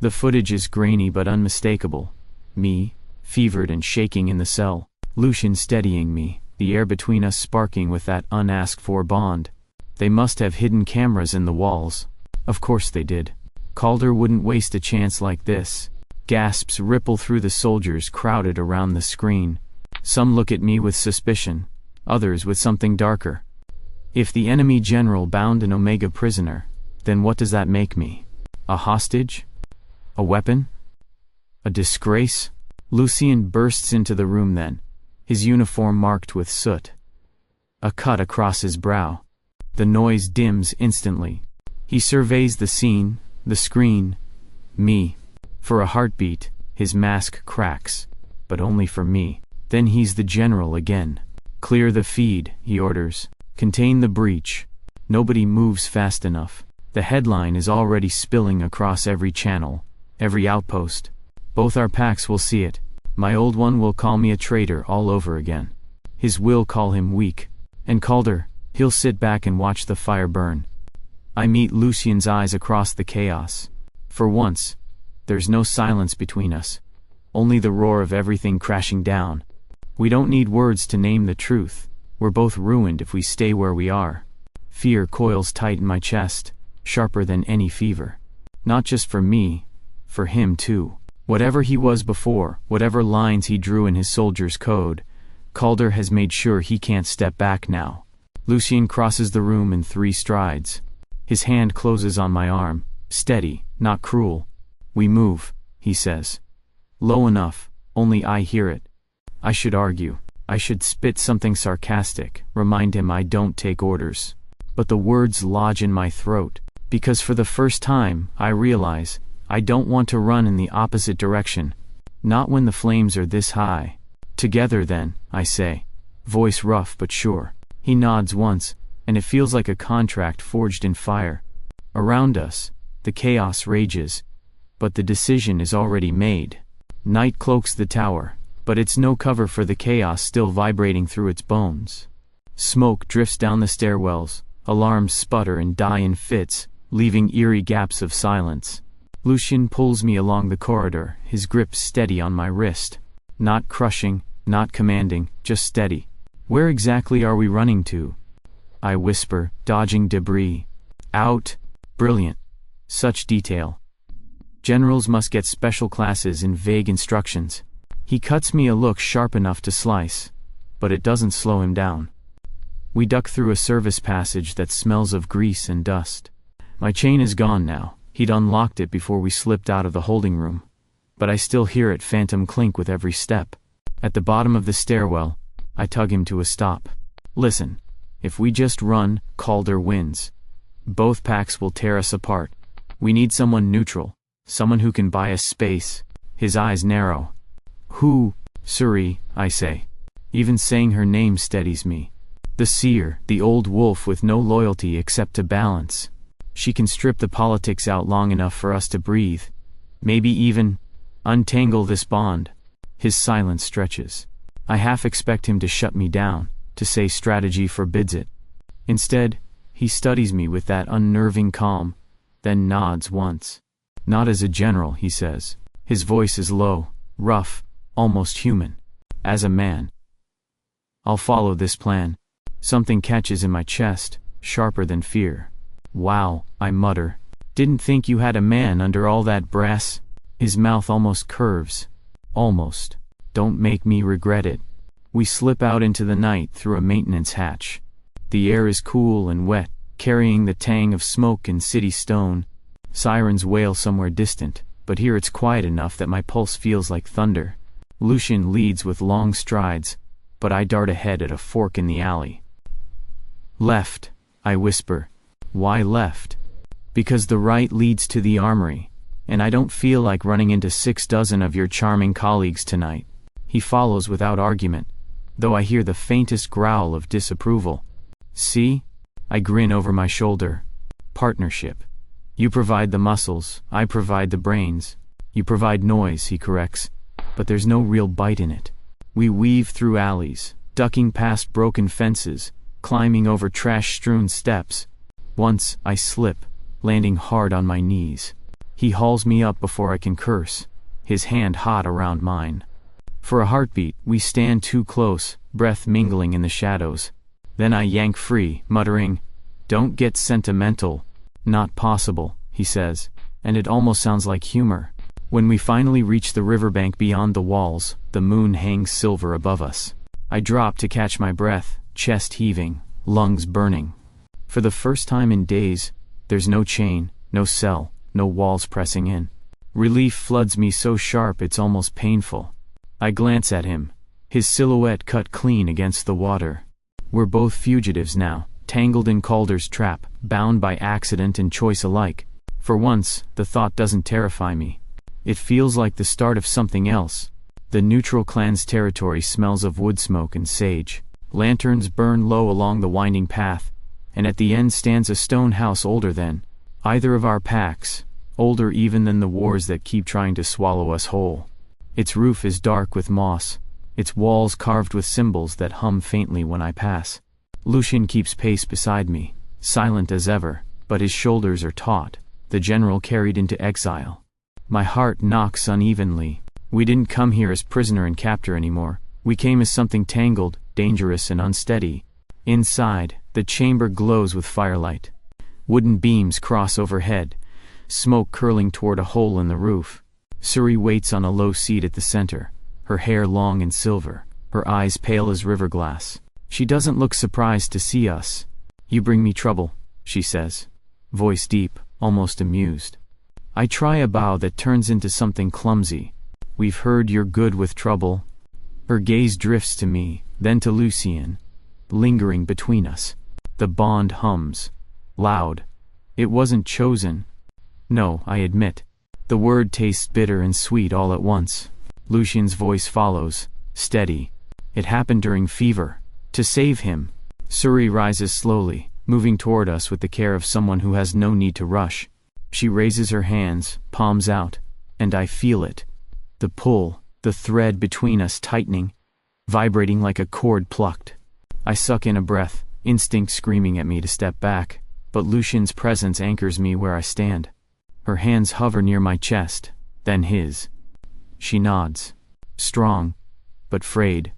Speaker 1: The footage is grainy but unmistakable. Me, fevered and shaking in the cell. Lucian steadying me, the air between us sparking with that unasked-for bond. They must have hidden cameras in the walls. Of course they did. Calder wouldn't waste a chance like this. Gasps ripple through the soldiers crowded around the screen. Some look at me with suspicion, others with something darker. If the enemy general bound an Omega prisoner, then what does that make me? A hostage? A weapon? A disgrace? Lucian bursts into the room then, his uniform marked with soot. A cut across his brow. The noise dims instantly. He surveys the scene, the screen, me. For a heartbeat, his mask cracks, but only for me. Then he's the general again. Clear the feed, he orders. Contain the breach. Nobody moves fast enough. The headline is already spilling across every channel, every outpost. Both our packs will see it. My old one will call me a traitor all over again. His will call him weak. And Calder, he'll sit back and watch the fire burn. I meet Lucian's eyes across the chaos. For once, there's no silence between us. Only the roar of everything crashing down. We don't need words to name the truth. We're both ruined if we stay where we are. Fear coils tight in my chest, sharper than any fever. Not just for me, for him too. Whatever he was before, whatever lines he drew in his soldier's code, Calder has made sure he can't step back now. Lucian crosses the room in 3 strides. His hand closes on my arm, steady, not cruel. We move, he says. Low enough, only I hear it. I should argue. I should spit something sarcastic, remind him I don't take orders. But the words lodge in my throat, because for the first time, I realize, I don't want to run in the opposite direction. Not when the flames are this high. Together then, I say. Voice rough but sure. He nods once, and it feels like a contract forged in fire. Around us, the chaos rages. But the decision is already made. Night cloaks the tower, but it's no cover for the chaos still vibrating through its bones. Smoke drifts down the stairwells, alarms sputter and die in fits, leaving eerie gaps of silence. Lucian pulls me along the corridor, his grip steady on my wrist. Not crushing, not commanding, just steady. Where exactly are we running to? I whisper, dodging debris. Out. Brilliant. Such detail. Generals must get special classes in vague instructions. He cuts me a look sharp enough to slice, but it doesn't slow him down. We duck through a service passage that smells of grease and dust. My chain is gone now. He'd unlocked it before we slipped out of the holding room. But I still hear it phantom clink with every step. At the bottom of the stairwell, I tug him to a stop. Listen, if we just run, Calder wins. Both packs will tear us apart. We need someone neutral. Someone who can buy us space. His eyes narrow. Who? Suri, I say. Even saying her name steadies me. The seer, the old wolf with no loyalty except to balance. She can strip the politics out long enough for us to breathe. Maybe even untangle this bond. His silence stretches. I half expect him to shut me down, to say strategy forbids it. Instead, he studies me with that unnerving calm, then nods once. Not as a general, he says. His voice is low, rough, almost human. As a man. I'll follow this plan. Something catches in my chest, sharper than fear. Wow, I mutter. Didn't think you had a man under all that brass. His mouth almost curves. Almost. Don't make me regret it. We slip out into the night through a maintenance hatch. The air is cool and wet, carrying the tang of smoke and city stone. Sirens wail somewhere distant, but here it's quiet enough that my pulse feels like thunder. Lucian leads with long strides, but I dart ahead at a fork in the alley. Left, I whisper. Why left? Because the right leads to the armory, And I don't feel like running into 6 dozen of your charming colleagues tonight. He follows without argument, though I hear the faintest growl of disapproval. See? I grin over my shoulder. Partnership. You provide the muscles, I provide the brains. You provide noise, he corrects, but there's no real bite in it. We weave through alleys, ducking past broken fences, climbing over trash-strewn steps. Once, I slip, landing hard on my knees. He hauls me up before I can curse, his hand hot around mine. For a heartbeat, we stand too close, breath mingling in the shadows. Then I yank free, muttering, "Don't get sentimental." "Not possible," he says, and it almost sounds like humor. When we finally reach the riverbank beyond the walls, the moon hangs silver above us. I drop to catch my breath, chest heaving, lungs burning. For the first time in days, there's no chain, no cell, no walls pressing in. Relief floods me so sharp it's almost painful. I glance at him, his silhouette cut clean against the water. We're both fugitives now, tangled in Calder's trap, bound by accident and choice alike. For once, the thought doesn't terrify me. It feels like the start of something else. The neutral clan's territory smells of wood smoke and sage. Lanterns burn low along the winding path, and at the end stands a stone house older than either of our packs, older even than the wars that keep trying to swallow us whole. Its roof is dark with moss, its walls carved with symbols that hum faintly when I pass. Lucian keeps pace beside me, silent as ever, but his shoulders are taut, the general carried into exile. My heart knocks unevenly. We didn't come here as prisoner and captor anymore. We came as something tangled, dangerous and unsteady. Inside, the chamber glows with firelight. Wooden beams cross overhead, smoke curling toward a hole in the roof. Suri waits on a low seat at the center, her hair long and silver, her eyes pale as river glass. She doesn't look surprised to see us. "You bring me trouble," she says, voice deep, almost amused. I try a bow that turns into something clumsy. "We've heard you're good with trouble." Her gaze drifts to me, then to Lucian, lingering between us. The bond hums. Loud. It wasn't chosen. No, I admit. The word tastes bitter and sweet all at once. Lucian's voice follows, steady. "It happened during fever. To save him." Suri rises slowly, moving toward us with the care of someone who has no need to rush. She raises her hands, palms out, and I feel it. The pull, the thread between us tightening, vibrating like a cord plucked. I suck in a breath, instinct screaming at me to step back, but Lucian's presence anchors me where I stand. Her hands hover near my chest, then his. She nods. Strong, but frayed.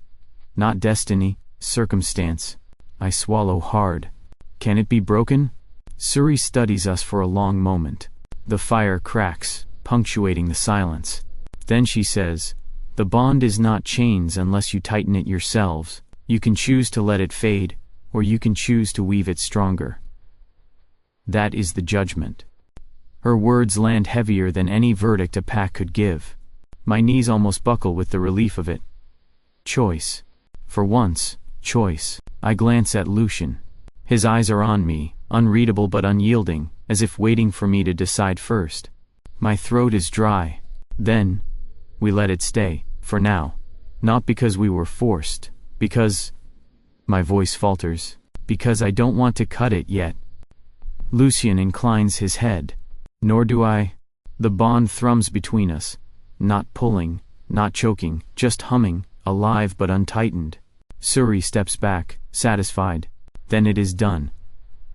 Speaker 1: Not destiny, circumstance. I swallow hard. Can it be broken? Suri studies us for a long moment. The fire cracks, punctuating the silence. Then she says, "The bond is not chains unless you tighten it yourselves. You can choose to let it fade, or you can choose to weave it stronger. That is the judgment." Her words land heavier than any verdict a pack could give. My knees almost buckle with the relief of it. Choice. For once, choice. I glance at Lucian. His eyes are on me, unreadable but unyielding, as if waiting for me to decide first. My throat is dry. Then, we let it stay, for now. Not because we were forced, because... My voice falters. Because I don't want to cut it yet. Lucian inclines his head. Nor do I. The bond thrums between us. Not pulling, not choking, just humming, alive but untightened. Suri steps back, satisfied. Then it is done.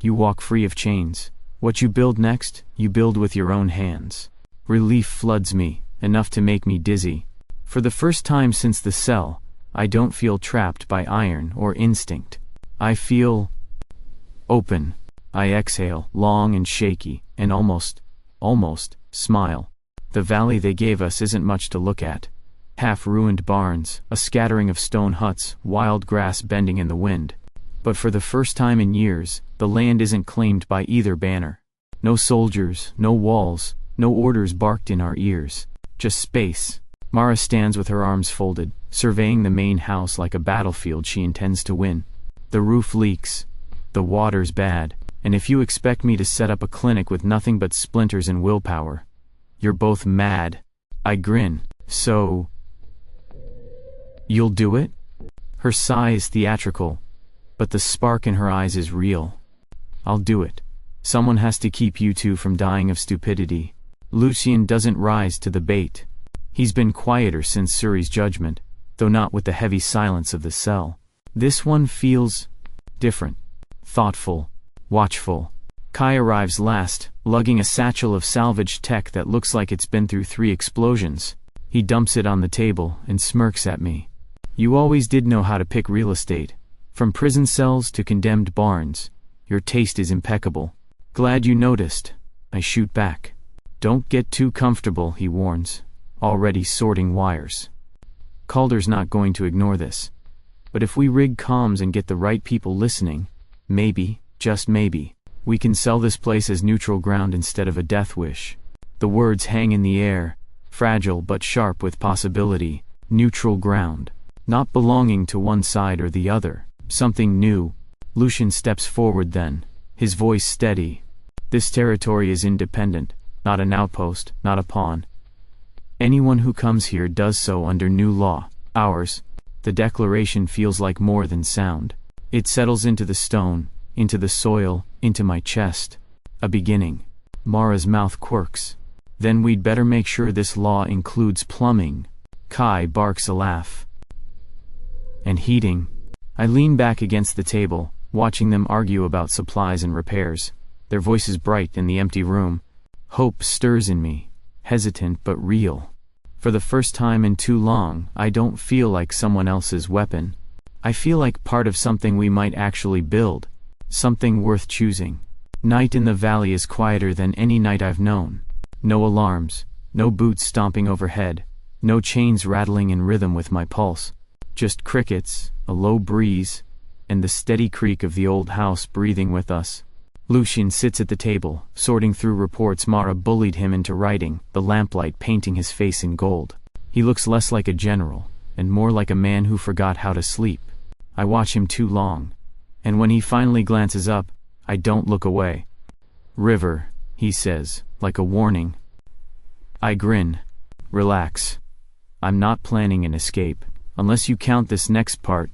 Speaker 1: You walk free of chains. What you build next, you build with your own hands. Relief floods me, enough to make me dizzy. For the first time since the cell, I don't feel trapped by iron or instinct. I feel... open. I exhale, long and shaky, and almost, smile. The valley they gave us isn't much to look at. Half-ruined barns, a scattering of stone huts, wild grass bending in the wind. But for the first time in years, the land isn't claimed by either banner. No soldiers, no walls, no orders barked in our ears. Just space. Mara stands with her arms folded, surveying the main house like a battlefield she intends to win. The roof leaks. The water's bad. And if you expect me to set up a clinic with nothing but splinters and willpower, You're both mad. I grin. So, you'll do it? Her sigh is theatrical, but the spark in her eyes is real. I'll do it. Someone has to keep you two from dying of stupidity. Lucian doesn't rise to the bait. He's been quieter since Suri's judgment, though not with the heavy silence of the cell. This one feels different, thoughtful, watchful. Kai arrives last, lugging a satchel of salvaged tech that looks like it's been through 3 explosions. He dumps it on the table and smirks at me. You always did know how to pick real estate. From prison cells to condemned barns. Your taste is impeccable. Glad you noticed. I shoot back. Don't get too comfortable, he warns, already sorting wires. Calder's not going to ignore this. But if we rig comms and get the right people listening, maybe, just maybe, we can sell this place as neutral ground instead of a death wish. The words hang in the air, fragile but sharp with possibility. Neutral ground. Not belonging to one side or the other. Something new. Lucian steps forward then, his voice steady. This territory is independent, not an outpost, not a pawn. Anyone who comes here does so under new law. Ours. The declaration feels like more than sound. It settles into the stone, into the soil, into my chest. A beginning. Mara's mouth quirks. Then we'd better make sure this law includes plumbing. Kai barks a laugh. And heating. I lean back against the table, watching them argue about supplies and repairs. Their voices bright in the empty room. Hope stirs in me, hesitant but real. For the first time in too long, I don't feel like someone else's weapon. I feel like part of something we might actually build. Something worth choosing. Night in the valley is quieter than any night I've known. No alarms, no boots stomping overhead, no chains rattling in rhythm with my pulse. Just crickets, a low breeze, and the steady creak of the old house breathing with us. Lucian sits at the table, sorting through reports Mara bullied him into writing, the lamplight painting his face in gold. He looks less like a general, and more like a man who forgot how to sleep. I watch him too long, and when he finally glances up, I don't look away. River, he says, like a warning. I grin. Relax. I'm not planning an escape, unless you count this next part.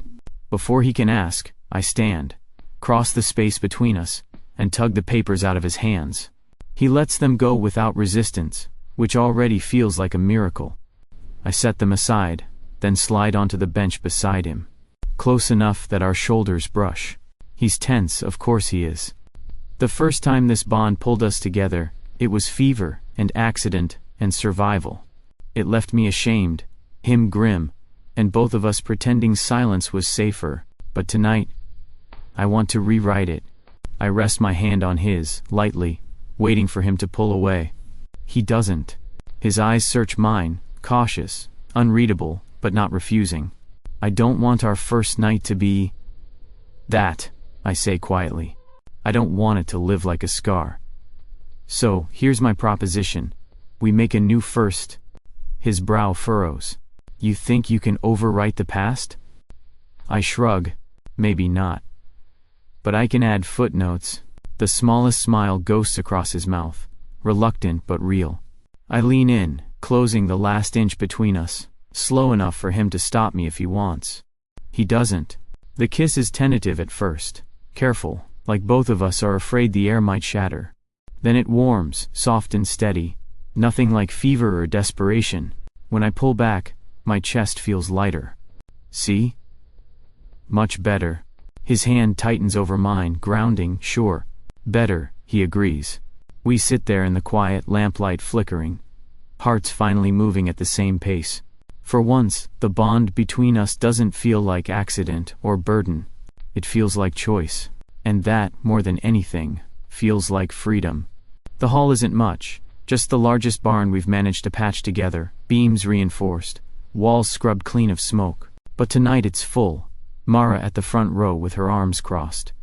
Speaker 1: Before he can ask, I stand, cross the space between us, and tug the papers out of his hands. He lets them go without resistance, which already feels like a miracle. I set them aside, then slide onto the bench beside him. Close enough that our shoulders brush. He's tense, of course he is. The first time this bond pulled us together, it was fever, and accident, and survival. It left me ashamed, him grim, and both of us pretending silence was safer. But tonight, I want to rewrite it. I rest my hand on his, lightly, waiting for him to pull away. He doesn't. His eyes search mine, cautious, unreadable, but not refusing. I don't want our first night to be that, I say quietly. I don't want it to live like a scar. So, here's my proposition. We make a new first. His brow furrows. You think you can overwrite the past? I shrug. Maybe not. But I can add footnotes. The smallest smile ghosts across his mouth, reluctant but real. I lean in, closing the last inch between us, slow enough for him to stop me if he wants. He doesn't. The kiss is tentative at first, careful, like both of us are afraid the air might shatter. Then it warms, soft and steady, nothing like fever or desperation. When I pull back, my chest feels lighter. See? Much better. His hand tightens over mine, grounding, sure. Better, he agrees. We sit there in the quiet, lamplight flickering, hearts finally moving at the same pace. For once, the bond between us doesn't feel like accident or burden. It feels like choice. And that, more than anything, feels like freedom. The hall isn't much, just the largest barn we've managed to patch together, beams reinforced, walls scrubbed clean of smoke. But tonight it's full. Mara at the front row with her arms crossed.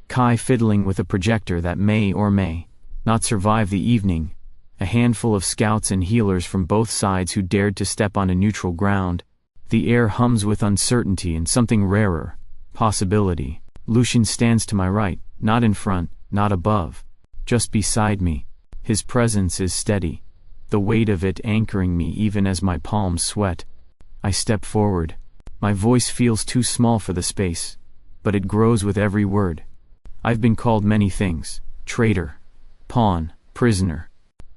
Speaker 1: Kai fiddling with a projector that may or may not survive the evening. A handful of scouts and healers from both sides who dared to step onto neutral ground. The air hums with uncertainty and something rarer. Possibility. Lucian stands to my right, not in front, not above. Just beside me. His presence is steady. the weight of it anchoring me even as my palms sweat. I step forward. My voice feels too small for the space, but it grows with every word. I've been called many things: traitor, pawn, prisoner.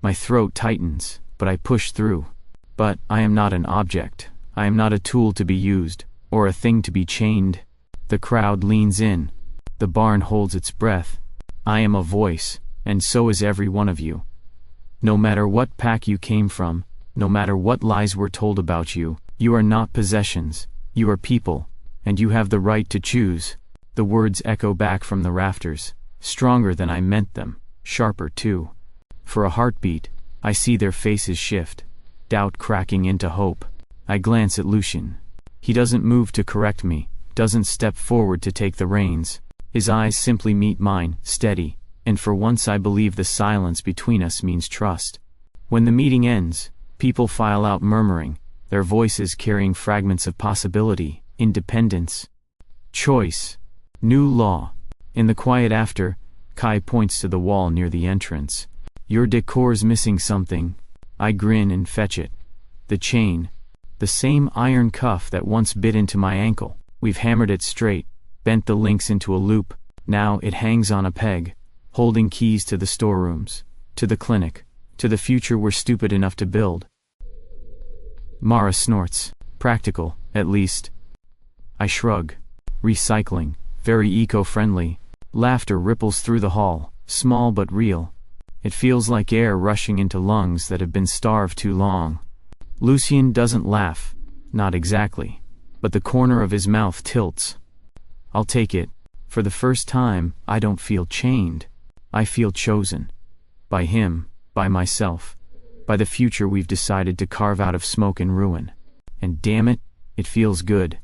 Speaker 1: My throat tightens, but I push through. But I am not an object. I am not a tool to be used, or a thing to be chained. The crowd leans in. The barn holds its breath. I am a voice, and so is every one of you. No matter what pack you came from, no matter what lies were told about you, you are not possessions, you are people, and you have the right to choose. The words echo back from the rafters, stronger than I meant them, sharper too. For a heartbeat, I see their faces shift, doubt cracking into hope. I glance at Lucian. He doesn't move to correct me, doesn't step forward to take the reins. His eyes simply meet mine, steady, and for once I believe the silence between us means trust. When the meeting ends, people file out murmuring, their voices carrying fragments of possibility, independence, choice, new law. In the quiet after, Kai points to the wall near the entrance. Your decor's missing something. I grin and fetch it. The chain. The same iron cuff that once bit into my ankle. We've hammered it straight, bent the links into a loop. Now it hangs on a peg, holding keys to the storerooms, to the clinic, to the future we're stupid enough to build. Mara snorts. Practical, at least. I shrug. Recycling, very eco-friendly. Laughter ripples through the hall, small but real. It feels like air rushing into lungs that have been starved too long. Lucian doesn't laugh, not exactly, but the corner of his mouth tilts. I'll take it. For the first time, I don't feel chained. I feel chosen. By him, by myself, by the future we've decided to carve out of smoke and ruin. And damn it, it feels good.